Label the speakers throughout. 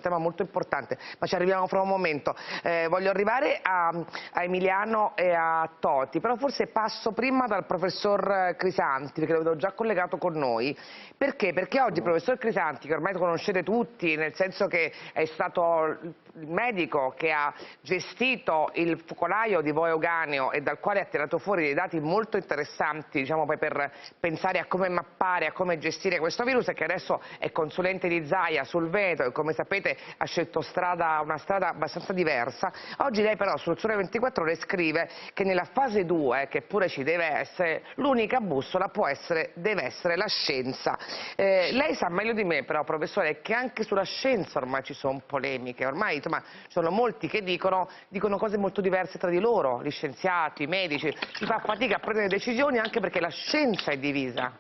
Speaker 1: tema molto importante, ma ci arriviamo fra un momento. Voglio arrivare a Emiliano e a Toti, però forse passo prima dal professor Crisanti, perché lo vedo già collegato con noi. Perché? Perché oggi il professor Crisanti, che ormai conoscete tutti, nel senso che è stato il medico che ha gestito il focolaio di Vo Euganeo e dal quale ha tirato fuori dei dati molto interessanti, diciamo, per pensare a come mappare, a come gestire questo virus, e che adesso è consulente di Zaia sul Veneto e, come sapete, ha scelto una strada abbastanza diversa. Oggi lei però sul Sole 24 Ore scrive che nella fase 2, che pure ci deve essere, l'unica bussola deve essere la scienza. Lei sa meglio di me però, professore, che anche sulla scienza ormai ci sono polemiche, ormai insomma ci sono molti che dicono cose molto diverse tra di loro, gli scienziati, i medici, si fa fatica a prendere decisioni anche perché la scienza è divisa.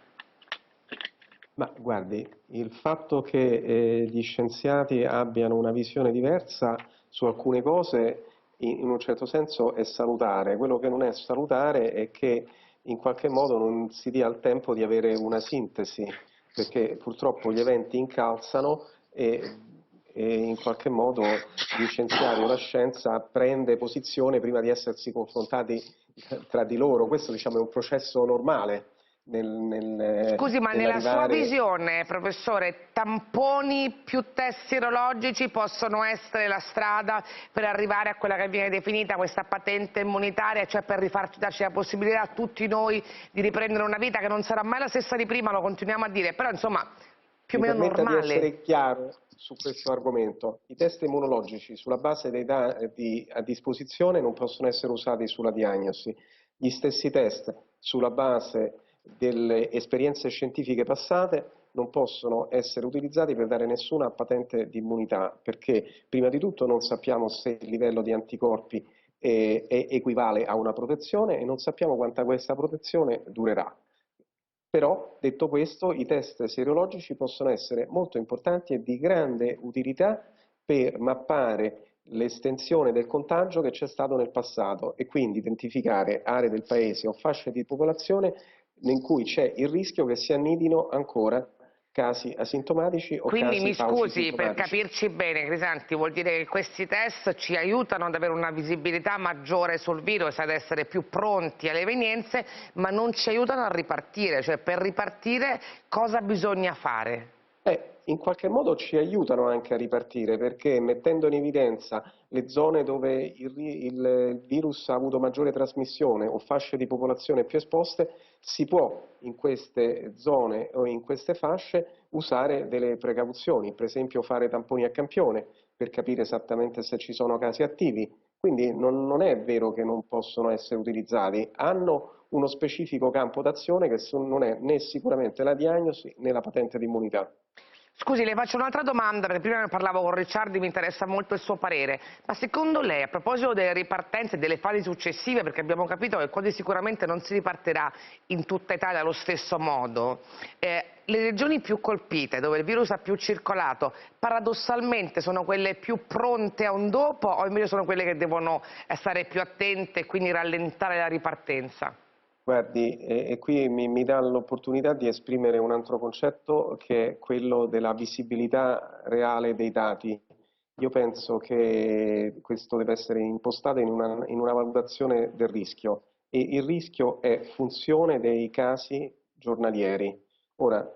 Speaker 2: Ma guardi, il fatto che gli scienziati abbiano una visione diversa su alcune cose in un certo senso è salutare. Quello che non è salutare è che in qualche modo non si dia il tempo di avere una sintesi, perché purtroppo gli eventi incalzano e in qualche modo gli scienziati o la scienza prende posizione prima di essersi confrontati tra di loro. Questo, diciamo, è un processo normale.
Speaker 1: Scusi, ma nella sua visione, professore, tamponi più test sierologici possono essere la strada per arrivare a quella che viene definita questa patente immunitaria, cioè per darci la possibilità a tutti noi di riprendere una vita che non sarà mai la stessa di prima, lo continuiamo a dire, però insomma più o meno normale?
Speaker 2: Mi permetta di essere chiaro su questo argomento. I test immunologici sulla base dei dati a disposizione non possono essere usati sulla diagnosi. Gli stessi test sulla base delle esperienze scientifiche passate non possono essere utilizzati per dare nessuna patente di immunità, perché prima di tutto non sappiamo se il livello di anticorpi equivale a una protezione e non sappiamo quanta questa protezione durerà. Però, detto questo, i test serologici possono essere molto importanti e di grande utilità per mappare l'estensione del contagio che c'è stato nel passato e quindi identificare aree del paese o fasce di popolazione in cui c'è il rischio che si annidino ancora casi asintomatici o
Speaker 1: Quindi
Speaker 2: casi
Speaker 1: mi scusi, per
Speaker 2: paucisintomatici.
Speaker 1: capirci bene, Crisanti, vuol dire che questi test ci aiutano ad avere una visibilità maggiore sul virus, ad essere più pronti alle evenienze, ma non ci aiutano a ripartire, cioè per ripartire cosa bisogna fare?
Speaker 2: In qualche modo ci aiutano anche a ripartire, perché mettendo in evidenza le zone dove il virus ha avuto maggiore trasmissione o fasce di popolazione più esposte, si può in queste zone o in queste fasce usare delle precauzioni, per esempio fare tamponi a campione per capire esattamente se ci sono casi attivi. Quindi non è vero che non possono essere utilizzati, hanno uno specifico campo d'azione che non è né sicuramente la diagnosi né la patente di immunità.
Speaker 1: Scusi, le faccio un'altra domanda, perché prima ne parlavo con Ricciardi, mi interessa molto il suo parere. Ma secondo lei, a proposito delle ripartenze e delle fasi successive, perché abbiamo capito che quasi sicuramente non si ripartirà in tutta Italia allo stesso modo, le regioni più colpite, dove il virus ha più circolato, paradossalmente sono quelle più pronte a un dopo o invece sono quelle che devono stare più attente e quindi rallentare la ripartenza?
Speaker 2: Guardi, e qui mi dà l'opportunità di esprimere un altro concetto che è quello della visibilità reale dei dati. Io penso che questo deve essere impostato in una valutazione del rischio e il rischio è funzione dei casi giornalieri. Ora,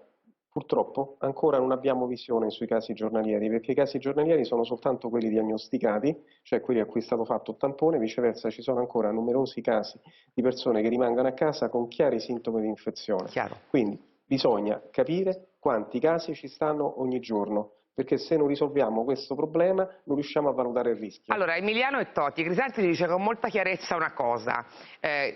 Speaker 2: purtroppo ancora non abbiamo visione sui casi giornalieri, perché i casi giornalieri sono soltanto quelli diagnosticati, cioè quelli a cui è stato fatto il tampone, viceversa ci sono ancora numerosi casi di persone che rimangono a casa con chiari sintomi di infezione.
Speaker 1: Chiaro.
Speaker 2: Quindi bisogna capire quanti casi ci stanno ogni giorno, perché se non risolviamo questo problema non riusciamo a valutare il rischio.
Speaker 1: Allora, Emiliano e Toti, Crisanti dice con molta chiarezza una cosa,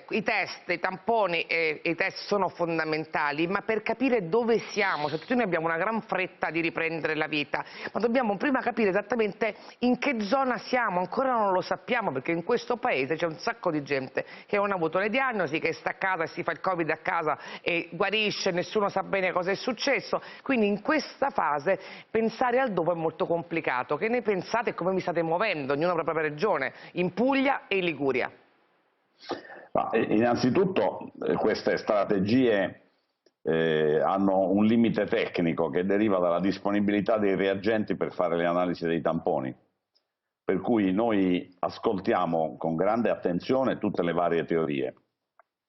Speaker 1: i test, i tamponi e i test sono fondamentali, ma per capire dove siamo, cioè tutti noi abbiamo una gran fretta di riprendere la vita, ma dobbiamo prima capire esattamente in che zona siamo, ancora non lo sappiamo, perché in questo paese c'è un sacco di gente che non ha avuto le diagnosi, che sta a casa e si fa il Covid a casa e guarisce, nessuno sa bene cosa è successo, quindi in questa fase pensare al dopo è molto complicato. Che ne pensate e come vi state muovendo? Ognuno nella propria regione, in Puglia e in Liguria.
Speaker 3: Innanzitutto queste strategie hanno un limite tecnico che deriva dalla disponibilità dei reagenti per fare le analisi dei tamponi. Per cui noi ascoltiamo con grande attenzione tutte le varie teorie.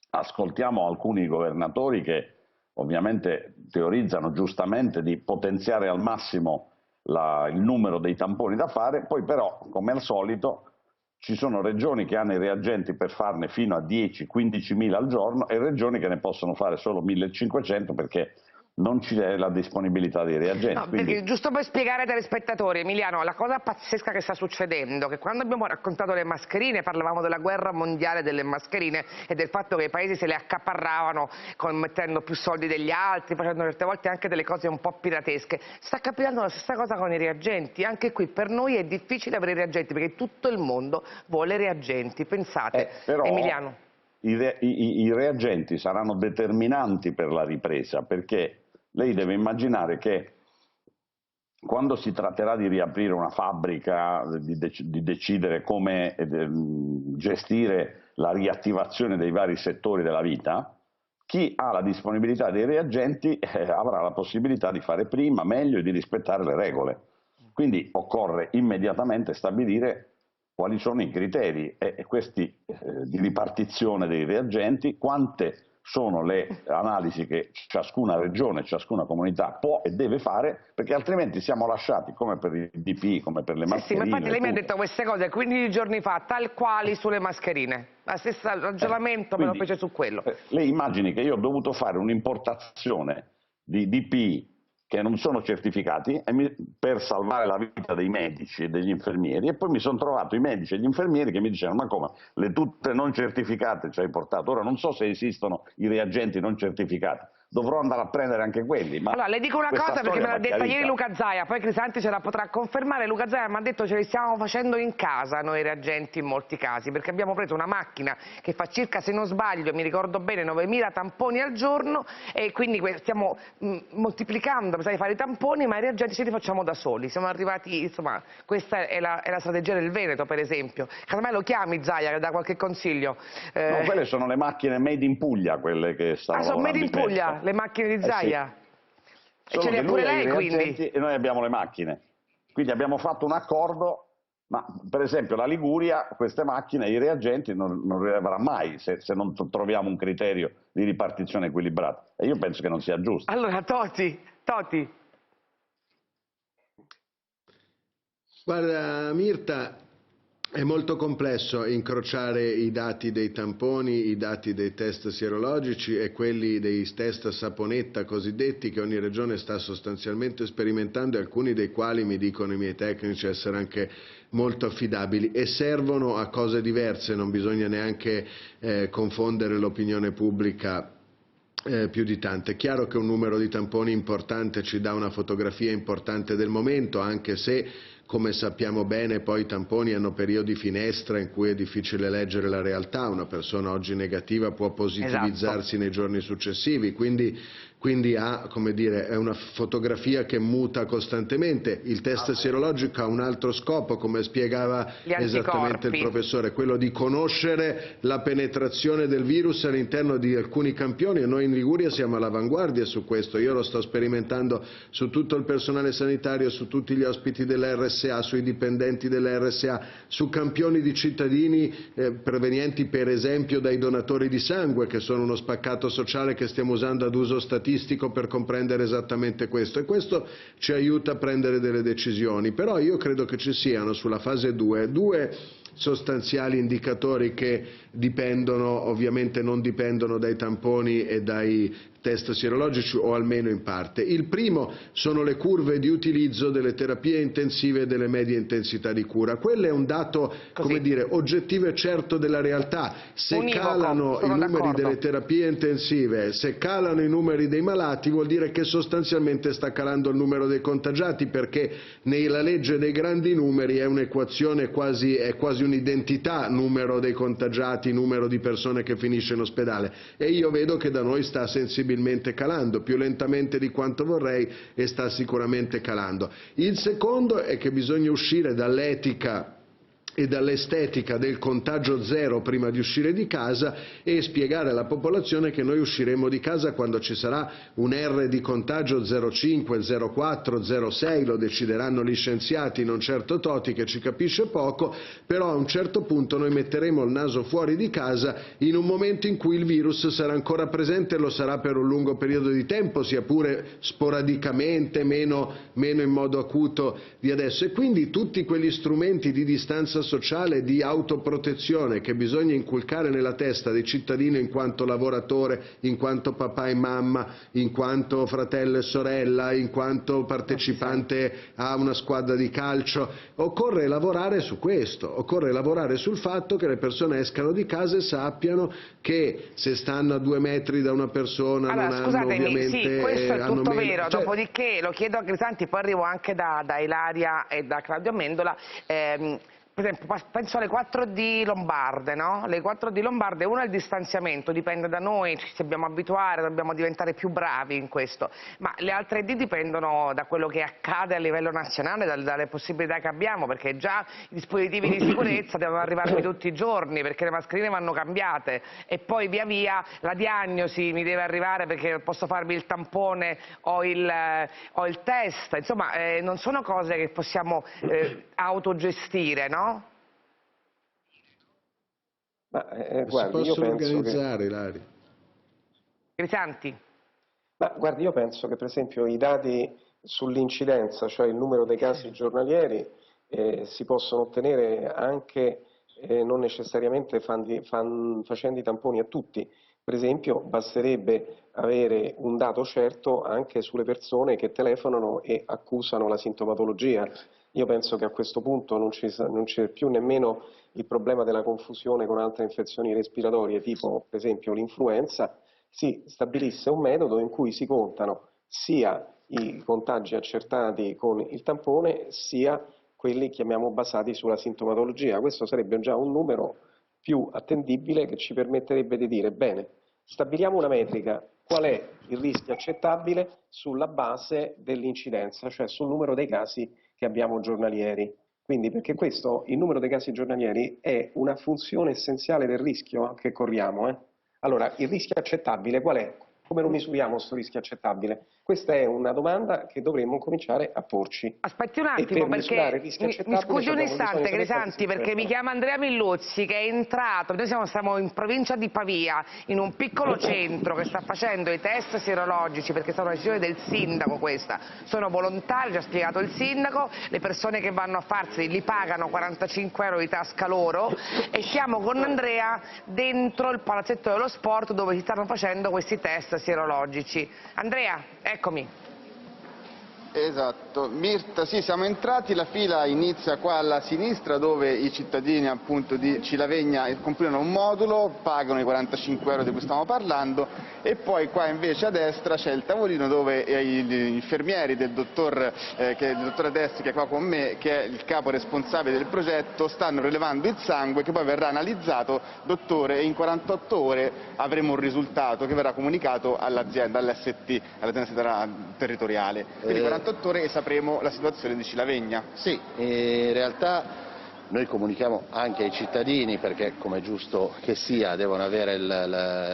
Speaker 3: Ascoltiamo alcuni governatori che ovviamente teorizzano giustamente di potenziare al massimo il numero dei tamponi da fare, poi però, come al solito, ci sono regioni che hanno i reagenti per farne fino a 10-15.000 al giorno e regioni che ne possono fare solo 1.500 perché non c'è la disponibilità dei reagenti.
Speaker 1: No,
Speaker 3: Quindi...
Speaker 1: perché, giusto per spiegare ai telespettatori, Emiliano, la cosa pazzesca che sta succedendo è che quando abbiamo raccontato le mascherine parlavamo della guerra mondiale delle mascherine e del fatto che i paesi se le accaparravano mettendo più soldi degli altri, facendo certe volte anche delle cose un po' piratesche. Sta capitando la stessa cosa con i reagenti, anche qui per noi è difficile avere i reagenti perché tutto il mondo vuole reagenti, pensate,
Speaker 3: però...
Speaker 1: Emiliano.
Speaker 3: I reagenti saranno determinanti per la ripresa, perché lei deve immaginare che quando si tratterà di riaprire una fabbrica, di decidere come gestire la riattivazione dei vari settori della vita, chi ha la disponibilità dei reagenti avrà la possibilità di fare prima, meglio e di rispettare le regole. Quindi occorre immediatamente stabilire quali sono i criteri e questi di ripartizione dei reagenti, quante sono le analisi che ciascuna regione, ciascuna comunità può e deve fare, perché altrimenti siamo lasciati come per il DPI, come per le mascherine.
Speaker 1: Sì, ma infatti lei mi ha
Speaker 3: tutto.
Speaker 1: detto queste cose 15 giorni fa, tal quali sulle mascherine. La stessa ragionamento me lo fece su quello.
Speaker 3: Lei immagini che io ho dovuto fare un'importazione di DPI che non sono certificati per salvare la vita dei medici e degli infermieri, e poi mi sono trovato i medici e gli infermieri che mi dicevano: ma come, le tutte non certificate ci hai portato? Ora non so se esistono i reagenti non certificati, dovrò andare a prendere anche quelli. Ma
Speaker 1: allora, le dico una cosa perché me l'ha detta ieri Luca Zaia, poi Crisanti ce la potrà confermare. Luca Zaia mi ha detto ce li stiamo facendo in casa noi reagenti in molti casi, perché abbiamo preso una macchina che fa circa, se non sbaglio, mi ricordo bene, 9.000 tamponi al giorno, e quindi stiamo moltiplicando, bisogna fare i tamponi, ma i reagenti ce li facciamo da soli. Siamo arrivati, insomma, questa è la strategia del Veneto, per esempio. Casomai lo chiami Zaia che dà qualche consiglio.
Speaker 3: No, quelle sono le macchine made in Puglia, quelle che stanno
Speaker 1: sono made in Puglia? Le macchine di Zaia?
Speaker 3: Sì.
Speaker 1: E ce le ha pure lei, quindi?
Speaker 3: E noi abbiamo le macchine. Quindi abbiamo fatto un accordo, ma per esempio la Liguria queste macchine, i reagenti non le avrà mai se non troviamo un criterio di ripartizione equilibrata. E io penso che non sia giusto.
Speaker 1: Allora, Toti.
Speaker 4: Guarda, Mirta, è molto complesso incrociare i dati dei tamponi, i dati dei test sierologici e quelli dei test a saponetta cosiddetti che ogni regione sta sostanzialmente sperimentando, e alcuni dei quali mi dicono i miei tecnici essere anche molto affidabili e servono a cose diverse. Non bisogna neanche confondere l'opinione pubblica più di tanto. È chiaro che un numero di tamponi importante ci dà una fotografia importante del momento, anche se, come sappiamo bene, poi i tamponi hanno periodi finestra in cui è difficile leggere la realtà. Una persona oggi negativa può positivizzarsi nei giorni successivi, quindi come dire, è una fotografia che muta costantemente. Il test sierologico ha un altro scopo, come spiegava esattamente il professore, quello di conoscere la penetrazione del virus all'interno di alcuni campioni, e noi in Liguria siamo all'avanguardia su questo. Io lo sto sperimentando su tutto il personale sanitario, su tutti gli ospiti dell'RSA, sui dipendenti dell'RSA, su campioni di cittadini provenienti per esempio dai donatori di sangue, che sono uno spaccato sociale che stiamo usando ad uso statistico per comprendere esattamente questo, e questo ci aiuta a prendere delle decisioni. Però io credo che ci siano sulla fase 2 due sostanziali indicatori che ovviamente non dipendono dai tamponi e dai test sierologici, o almeno in parte. Il primo sono le curve di utilizzo delle terapie intensive e delle medie intensità di cura. Quello è un dato, come dire, oggettivo e certo della realtà. Se calano i numeri delle terapie intensive, se calano i numeri dei malati, vuol dire che sostanzialmente sta calando il numero dei contagiati, perché nella legge dei grandi numeri è un'equazione è quasi un'identità, numero dei contagiati, numero di persone che finisce in ospedale, e io vedo che da noi sta sensibilmente calando, più lentamente di quanto vorrei, e sta sicuramente calando. Il secondo è che bisogna uscire dall'etica e dall'estetica del contagio zero prima di uscire di casa, e spiegare alla popolazione che noi usciremo di casa quando ci sarà un R di contagio 0,5, 0,4, 0,6, lo decideranno gli scienziati, non certo Toti che ci capisce poco, però a un certo punto noi metteremo il naso fuori di casa in un momento in cui il virus sarà ancora presente, e lo sarà per un lungo periodo di tempo, sia pure sporadicamente, meno in modo acuto di adesso, e quindi tutti quegli strumenti di distanza sociale, di autoprotezione che bisogna inculcare nella testa del cittadino in quanto lavoratore, in quanto papà e mamma, in quanto fratello e sorella, in quanto partecipante a una squadra di calcio. Occorre lavorare su questo, occorre lavorare sul fatto che le persone escano di casa e sappiano che se stanno a 2 metri da una persona
Speaker 1: allora,
Speaker 4: non
Speaker 1: scusatemi,
Speaker 4: hanno ovviamente...
Speaker 1: sì, questo è tutto
Speaker 4: meno,
Speaker 1: vero,
Speaker 4: cioè...
Speaker 1: dopodiché lo chiedo a Crisanti, poi arrivo anche da Ilaria e da Claudio Amendola. Per esempio, penso alle 4D lombarde, no? Le 4D lombarde, una è il distanziamento, dipende da noi, ci dobbiamo abituare, dobbiamo diventare più bravi in questo, ma le altre D dipendono da quello che accade a livello nazionale, dalle possibilità che abbiamo, perché già i dispositivi di sicurezza devono arrivarmi tutti i giorni, perché le mascherine vanno cambiate, e poi via via la diagnosi mi deve arrivare perché posso farmi il tampone o il test, insomma non sono cose che possiamo autogestire, no?
Speaker 2: Ma,
Speaker 4: guardi, si possono organizzare, Ilaria.
Speaker 1: Crisanti.
Speaker 2: Ma guardi, io penso che per esempio i dati sull'incidenza, cioè il numero dei casi giornalieri, si possono ottenere anche non necessariamente facendo i tamponi a tutti. Per esempio basterebbe avere un dato certo anche sulle persone che telefonano e accusano la sintomatologia. Io penso che a questo punto non c'è più nemmeno il problema della confusione con altre infezioni respiratorie, tipo per esempio l'influenza. Si stabilisse un metodo in cui si contano sia i contagi accertati con il tampone, sia quelli, chiamiamo, basati sulla sintomatologia. Questo sarebbe già un numero più attendibile che ci permetterebbe di dire, bene, stabiliamo una metrica, qual è il rischio accettabile sulla base dell'incidenza, cioè sul numero dei casi che abbiamo giornalieri. Quindi, perché questo, il numero dei casi giornalieri, è una funzione essenziale del rischio che corriamo. Allora, il rischio accettabile qual è? Come lo misuriamo questo rischio accettabile? Questa è una domanda che dovremmo cominciare a porci.
Speaker 1: Aspetti un attimo, perché mi scusi un istante, Crisanti, perché mi chiama Andrea Milluzzi, che è entrato, noi siamo in provincia di Pavia, in un piccolo centro che sta facendo i test sierologici, perché è stata una decisione del sindaco questa, sono volontari, ci ha spiegato il sindaco, le persone che vanno a farseli li pagano 45 euro di tasca loro, e siamo con Andrea dentro il palazzetto dello sport dove si stanno facendo questi test sierologici. Andrea, eccomi.
Speaker 5: Esatto, Mirta, sì, siamo entrati, la fila inizia qua alla sinistra dove i cittadini appunto di Cilavegna compilano un modulo, pagano i 45 euro di cui stiamo parlando, e poi qua invece a destra c'è il tavolino dove gli infermieri del dottore Destri, che è qua con me, che è il capo responsabile del progetto, stanno rilevando il sangue che poi verrà analizzato, dottore, e in 48 ore avremo un risultato che verrà comunicato all'azienda, all'ST, all'azienda territoriale. Quindi 48 ore e sapremo la situazione di Cilavegna.
Speaker 6: Sì, in realtà noi comunichiamo anche ai cittadini, perché come è giusto che sia devono avere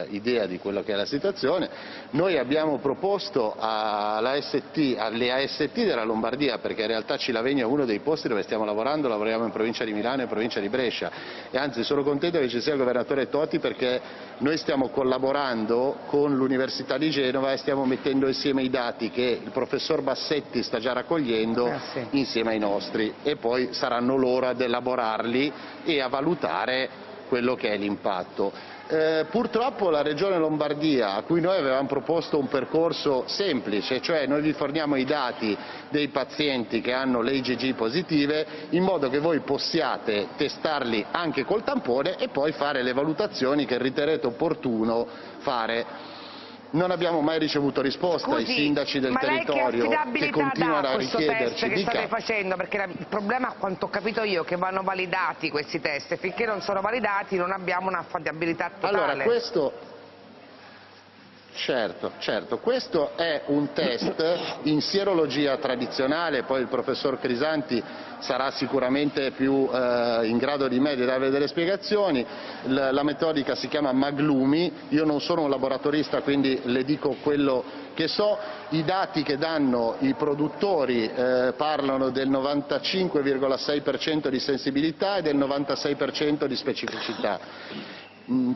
Speaker 6: l'idea di quello che è la situazione. Noi abbiamo proposto alle AST della Lombardia, perché in realtà Cilavegna è uno dei posti dove stiamo lavorando, lavoriamo in provincia di Milano e in provincia di Brescia, e anzi sono contento che ci sia il governatore Toti, perché noi stiamo collaborando con l'Università di Genova e stiamo mettendo insieme i dati che il professor Bassetti sta già raccogliendo insieme ai nostri, e poi saranno loro ad elaborarli e a valutare quello che è l'impatto. Purtroppo la Regione Lombardia, a cui noi avevamo proposto un percorso semplice, cioè noi vi forniamo i dati dei pazienti che hanno le IgG positive, in modo che voi possiate testarli anche col tampone e poi fare le valutazioni che riterrete opportuno fare. Non abbiamo mai ricevuto risposta ai sindaci del territorio che continuano a richiederci
Speaker 1: che state facendo, perché il problema, a quanto ho capito io, è che vanno validati questi test, e finché non sono validati non abbiamo un'affidabilità totale.
Speaker 6: Allora, questo Certo, questo è un test in sierologia tradizionale, poi il professor Crisanti sarà sicuramente più in grado di me di darvi delle spiegazioni. La metodica si chiama Maglumi, io non sono un laboratorista quindi le dico quello che so, i dati che danno i produttori parlano del 95,6% di sensibilità e del 96% di specificità.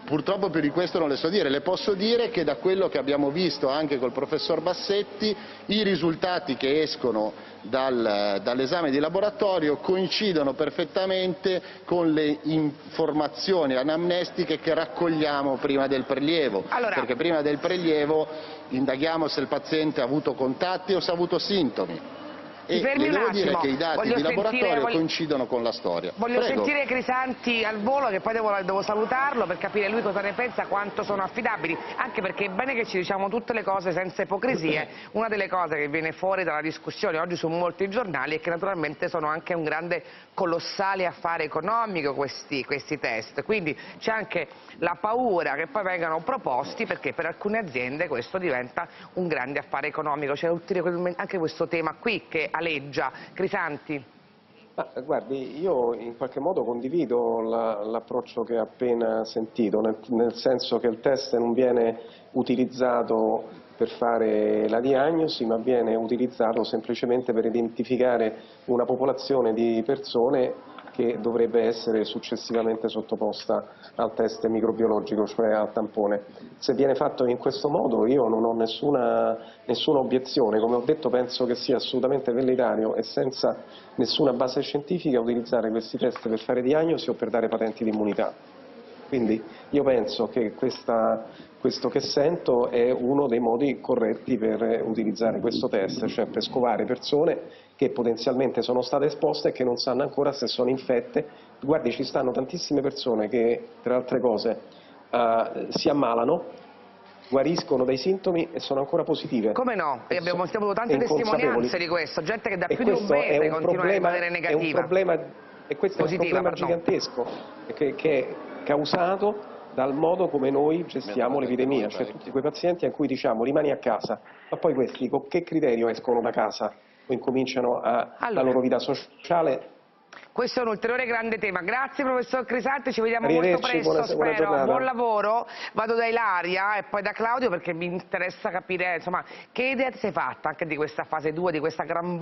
Speaker 6: Purtroppo più di questo non le so dire, le posso dire che da quello che abbiamo visto anche col professor Bassetti i risultati che escono dall'esame di laboratorio coincidono perfettamente con le informazioni anamnestiche che raccogliamo prima del prelievo, perché prima del prelievo indaghiamo se il paziente ha avuto contatti o se ha avuto sintomi. E devo dire che i dati di laboratorio coincidono con la storia.
Speaker 1: Voglio sentire Crisanti al volo, che poi devo salutarlo per capire lui cosa ne pensa, quanto sono affidabili, anche perché è bene che ci diciamo tutte le cose senza ipocrisie. Una delle cose che viene fuori dalla discussione oggi su molti giornali è che naturalmente sono anche un grande, colossale affare economico questi test, quindi c'è anche la paura che poi vengano proposti, perché per alcune aziende questo diventa un grande affare economico. C'è anche questo tema qui che aleggia. Crisanti?
Speaker 2: Guardi, io in qualche modo condivido l'approccio che ha appena sentito, nel senso che il test non viene utilizzato per fare la diagnosi, ma viene utilizzato semplicemente per identificare una popolazione di persone che dovrebbe essere successivamente sottoposta al test microbiologico, cioè al tampone. Se viene fatto in questo modo io non ho nessuna obiezione, come ho detto penso che sia assolutamente velleitario e senza nessuna base scientifica utilizzare questi test per fare diagnosi o per dare patenti di immunità. Quindi io penso che questo che sento è uno dei modi corretti per utilizzare questo test, cioè per scovare persone che potenzialmente sono state esposte e che non sanno ancora se sono infette. Guardi, ci stanno tantissime persone che, tra altre cose, si ammalano, guariscono dai sintomi e sono ancora positive.
Speaker 1: Come no? E abbiamo avuto tante testimonianze di questo, gente che da più di un mese continua a rimanere negativa.
Speaker 2: E questo è un problema gigantesco che è causato dal modo come noi gestiamo l'epidemia, cioè tutti quei pazienti a cui diciamo rimani a casa, ma poi questi con che criterio escono da casa o incominciano la loro vita sociale?
Speaker 1: Questo è un ulteriore grande tema. Grazie professor Crisanti, ci vediamo molto presto, spero. Buon lavoro. Vado da Ilaria e poi da Claudio perché mi interessa capire insomma che idea ti sei fatta anche di questa fase 2, di questa gran